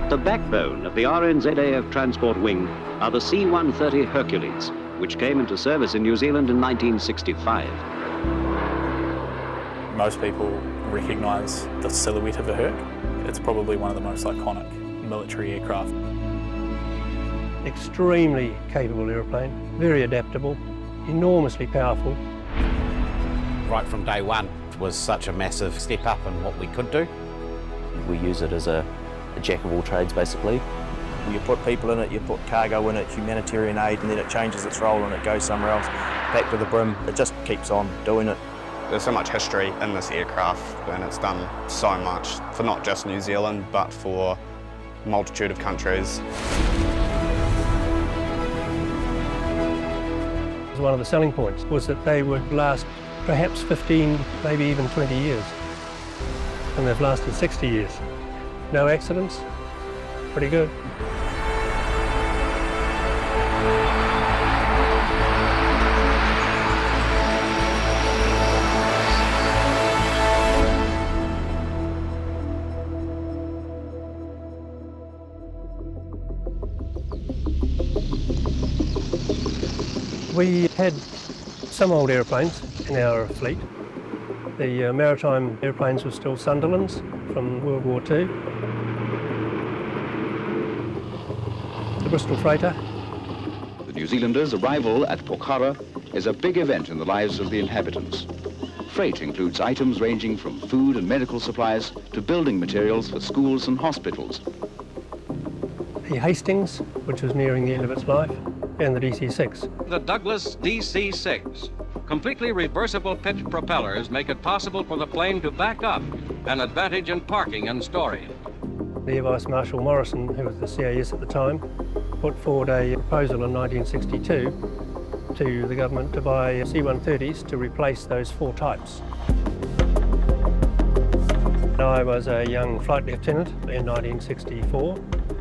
The backbone of the RNZAF Transport Wing are the C-130 Hercules, which came into service in New Zealand in 1965. Most people recognise the silhouette of a Herc. It's probably one of the most iconic military aircraft. Extremely capable aeroplane, very adaptable, enormously powerful. Right from day one, it was such a massive step up in what we could do. We use it as a jack of all trades, basically. You put people in it, you put cargo in it, humanitarian aid, and then it changes its role and it goes somewhere else, back to the brim. It just keeps on doing it. There's so much history in this aircraft, and it's done so much for not just New Zealand, but for a multitude of countries. One of the selling points was that they would last perhaps 15, maybe even 20 years. And they've lasted 60 years. No accidents, pretty good. We had some old aeroplanes in our fleet. The maritime airplanes were still Sunderlands from World War II. The Bristol freighter. The New Zealanders' arrival at Pokhara is a big event in the lives of the inhabitants. Freight includes items ranging from food and medical supplies to building materials for schools and hospitals. The Hastings, which was nearing the end of its life, and the DC-6. The Douglas DC-6. Completely reversible pitch propellers make it possible for the plane to back up, an advantage in parking and storing. The Air Vice Marshal Morrison, who was the CAS at the time, put forward a proposal in 1962 to the government to buy C-130s to replace those 4 types. I was a young flight lieutenant in 1964,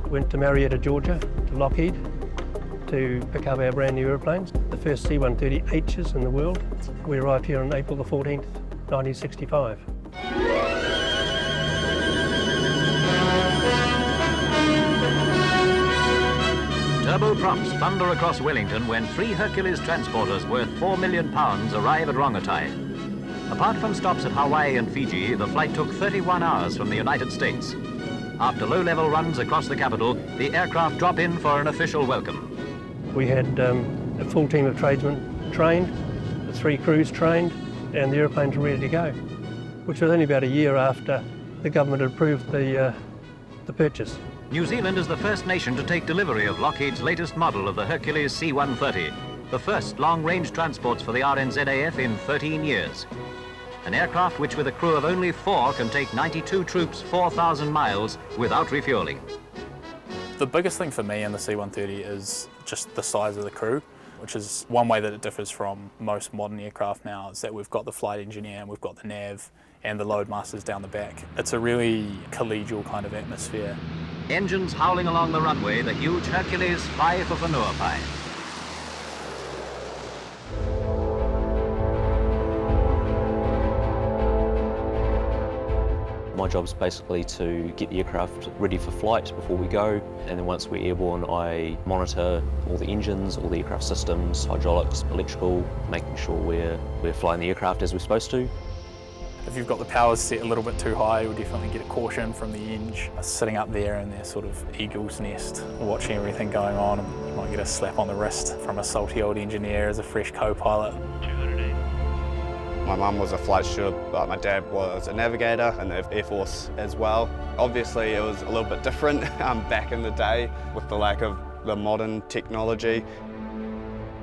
went to Marietta, Georgia, to Lockheed, to pick up our brand new airplanes, the first C-130Hs in the world. We arrived here on April the 14th, 1965. Turboprops thunder across Wellington when 3 Hercules transporters worth £4 million arrive at Rongotai. Apart from stops at Hawaii and Fiji, the flight took 31 hours from the United States. After low-level runs across the capital, the aircraft drop in for an official welcome. We had a full team of tradesmen trained, the 3 crews trained, and the airplanes were ready to go, which was only about a year after the government had approved the purchase. New Zealand is the first nation to take delivery of Lockheed's latest model of the Hercules C-130, the first long-range transports for the RNZAF in 13 years. An aircraft which, with a crew of only 4, can take 92 troops 4,000 miles without refuelling. The biggest thing for me in the C-130 is just the size of the crew, which is one way that it differs from most modern aircraft now, is that we've got the flight engineer, and we've got the nav and the load masters down the back. It's a really collegial kind of atmosphere. Engines howling along the runway, the huge Hercules fly for Whanuapai. My job is basically to get the aircraft ready for flight before we go, and then once we're airborne I monitor all the engines, all the aircraft systems, hydraulics, electrical, making sure we're flying the aircraft as we're supposed to. If you've got the powers set a little bit too high, you'll definitely get a caution from the eng. Sitting up there in their sort of eagle's nest, watching everything going on, and you might get a slap on the wrist from a salty old engineer as a fresh co-pilot. My mum was a flight steward, but my dad was a navigator in the Air Force as well. Obviously it was a little bit different back in the day with the lack of the modern technology.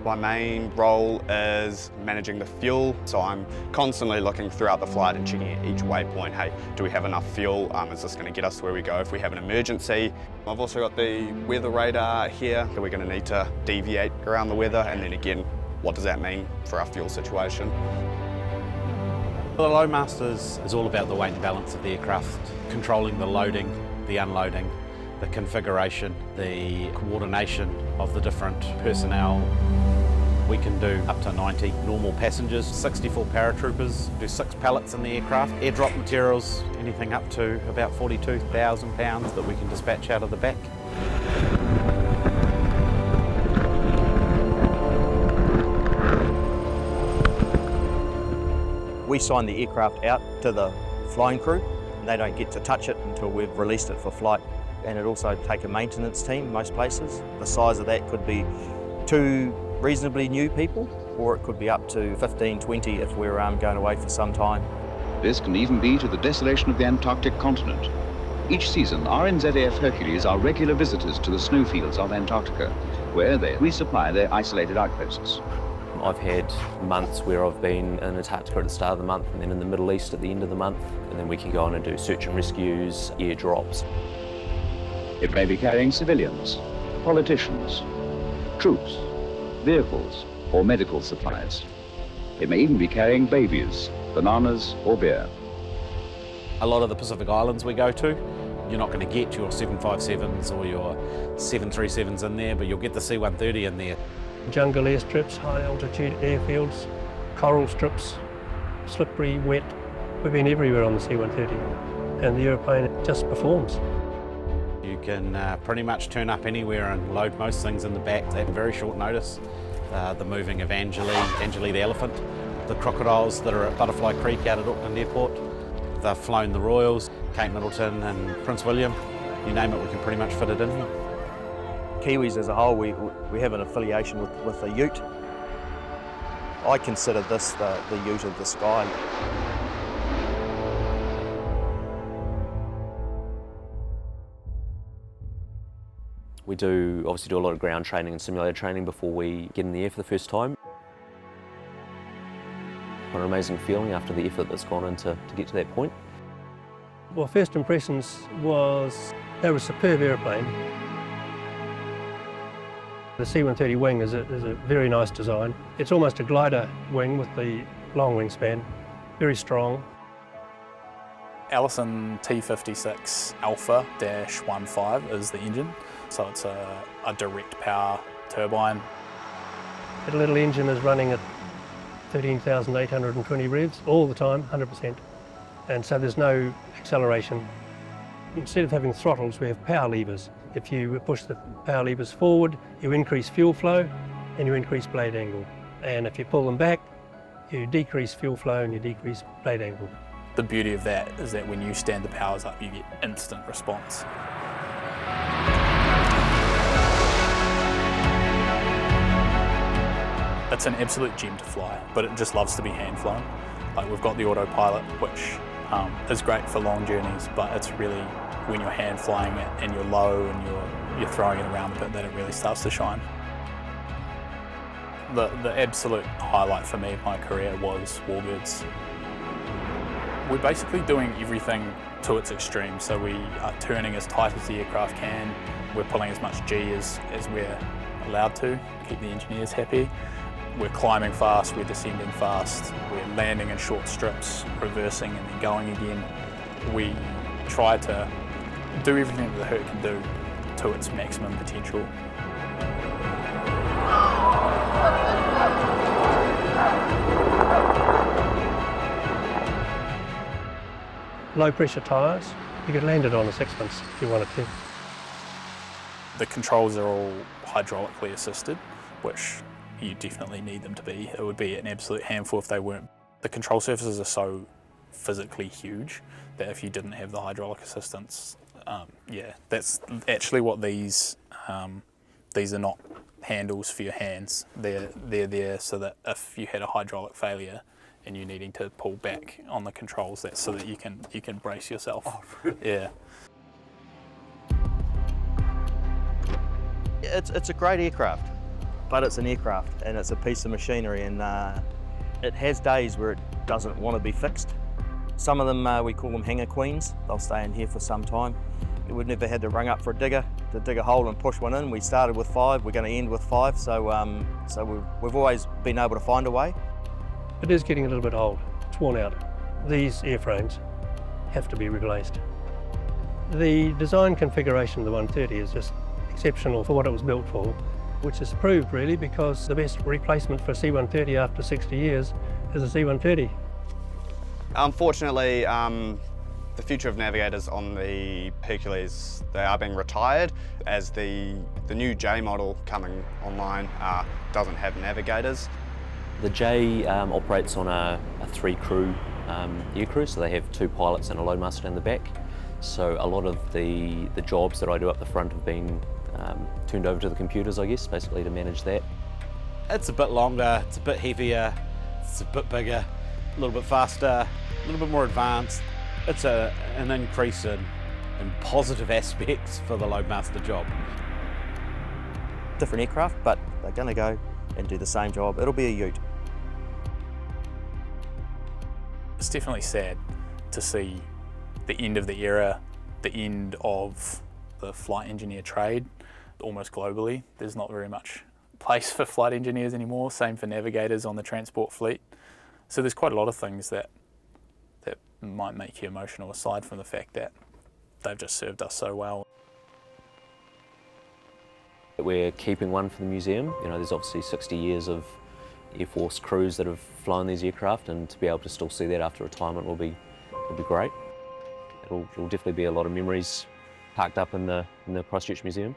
My main role is managing the fuel, so I'm constantly looking throughout the flight and checking at each waypoint, hey, do we have enough fuel? Is this going to get us to where we go if we have an emergency? I've also got the weather radar here, that we're going to need to deviate around the weather, and then again, what does that mean for our fuel situation? The loadmasters is all about the weight and balance of the aircraft, controlling the loading, the unloading, the configuration, the coordination of the different personnel. We can do up to 90 normal passengers, 64 paratroopers, do 6 pallets in the aircraft, airdrop materials, anything up to about 42,000 pounds that we can dispatch out of the back. We sign the aircraft out to the flying crew. They don't get to touch it until we've released it for flight. And it also takes a maintenance team most places. The size of that could be 2 reasonably new people, or it could be up to 15, 20 if we're going away for some time. This can even be to the desolation of the Antarctic continent. Each season, RNZAF Hercules are regular visitors to the snowfields of Antarctica, where they resupply their isolated outposts. I've had months where I've been in Antarctica at the start of the month and then in the Middle East at the end of the month, and then we can go on and do search and rescues, airdrops. It may be carrying civilians, politicians, troops, vehicles, or medical supplies. It may even be carrying babies, bananas, or beer. A lot of the Pacific Islands we go to, you're not going to get your 757s or your 737s in there, but you'll get the C-130 in there. Jungle airstrips, high altitude airfields, coral strips, slippery, wet. We've been everywhere on the C-130, and the aeroplane just performs. You can pretty much turn up anywhere and load most things in the back at very short notice. The moving of Angeli the elephant, the crocodiles that are at Butterfly Creek out at Auckland Airport. They've flown the Royals, Cape Middleton and Prince William. You name it, we can pretty much fit it in here. Kiwis as a whole, we have an affiliation with the ute. I consider this the ute of the sky. We obviously do a lot of ground training and simulator training before we get in the air for the first time. What an amazing feeling after the effort that's gone into to get to that point. Well, first impressions was they were a superb aeroplane. The C-130 wing is a very nice design. It's almost a glider wing with the long wingspan, very strong. Allison T56 Alpha-15 is the engine, so it's a direct power turbine. That little engine is running at 13,820 revs all the time, 100%, and so there's no acceleration. Instead of having throttles, we have power levers. If you push the power levers forward, you increase fuel flow and you increase blade angle. And if you pull them back, you decrease fuel flow and you decrease blade angle. The beauty of that is that when you stand the powers up, you get instant response. It's an absolute gem to fly, but it just loves to be hand flown. Like, we've got the autopilot, which is great for long journeys, but it's really when you're hand flying it and you're low and you're throwing it around a bit that it really starts to shine. The absolute highlight for me of my career was warbirds. We're basically doing everything to its extreme, so we are turning as tight as the aircraft can, we're pulling as much G as we're allowed to keep the engineers happy. We're climbing fast, we're descending fast, we're landing in short strips, reversing and then going again. We try to do everything that the Herc can do to its maximum potential. Low pressure tyres, you could land it on a sixpence if you wanted to. The controls are all hydraulically assisted, which you definitely need them to be. It would be an absolute handful if they weren't. The control surfaces are so physically huge that if you didn't have the hydraulic assistance, yeah, that's actually what these are not handles for your hands. They're there so that if you had a hydraulic failure and you're needing to pull back on the controls, that's so that you can brace yourself. Oh, really? Yeah. It's a great aircraft, but it's an aircraft and it's a piece of machinery, and it has days where it doesn't want to be fixed. Some of them, we call them hangar queens. They'll stay in here for some time. We've never had to rung up for a digger to dig a hole and push one in. We started with 5, we're going to end with 5, so we've always been able to find a way. It is getting a little bit old, it's worn out. These airframes have to be replaced. The design configuration of the 130 is just exceptional for what it was built for. which is proved really because the best replacement for a C-130 after 60 years is a C-130. Unfortunately, the future of navigators on the Hercules, they are being retired as the new J model coming online doesn't have navigators. The J operates on a 3-crew aircrew, so they have 2 pilots and a loadmaster in the back. So a lot of the jobs that I do up the front have been turned over to the computers, I guess, basically to manage that. It's a bit longer, it's a bit heavier, it's a bit bigger, a little bit faster, a little bit more advanced. It's an increase in positive aspects for the loadmaster job. Different aircraft, but they're going to go and do the same job. It'll be a ute. It's definitely sad to see the end of the era, the end of the flight engineer trade, almost globally. There's not very much place for flight engineers anymore, same for navigators on the transport fleet. So there's quite a lot of things that might make you emotional, aside from the fact that they've just served us so well. We're keeping one for the museum. You know, there's obviously 60 years of Air Force crews that have flown these aircraft, and to be able to still see that after retirement will be great. It'll definitely be a lot of memories parked up in the Christchurch Museum.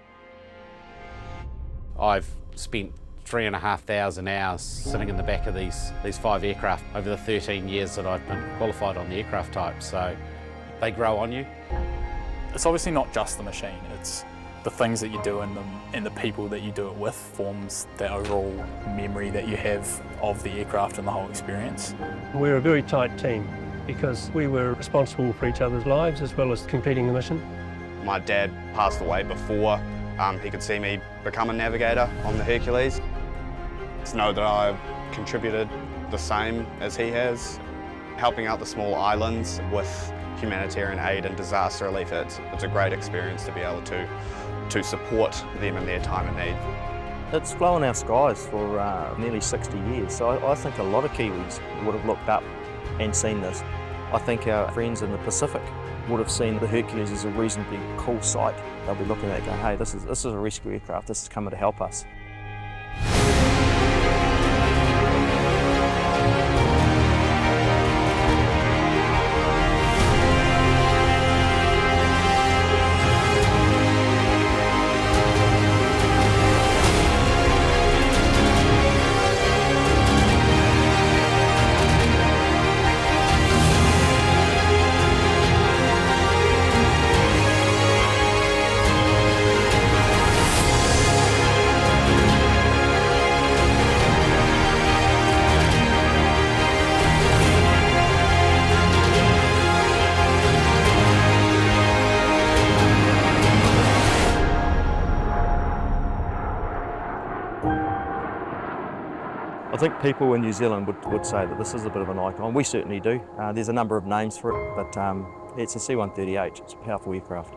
I've spent 3,500 hours sitting in the back of these 5 aircraft over the 13 years that I've been qualified on the aircraft type, so they grow on you. It's obviously not just the machine, it's the things that you do in them and the people that you do it with forms the overall memory that you have of the aircraft and the whole experience. We're a very tight team because we were responsible for each other's lives as well as completing the mission. My dad passed away before he could see me become a navigator on the Hercules. To know that I've contributed the same as he has, helping out the small islands with humanitarian aid and disaster relief, it's a great experience to be able to support them in their time of need. It's flown our skies for nearly 60 years, so I think a lot of Kiwis would have looked up and seen this. I think our friends in the Pacific would have seen the Hercules as a reasonably cool sight. They'll be looking at it going, hey, this is a rescue aircraft, this is coming to help us. I think people in New Zealand would say that this is a bit of an icon. We certainly do. There's a number of names for it, but it's a C-130H. It's a powerful aircraft.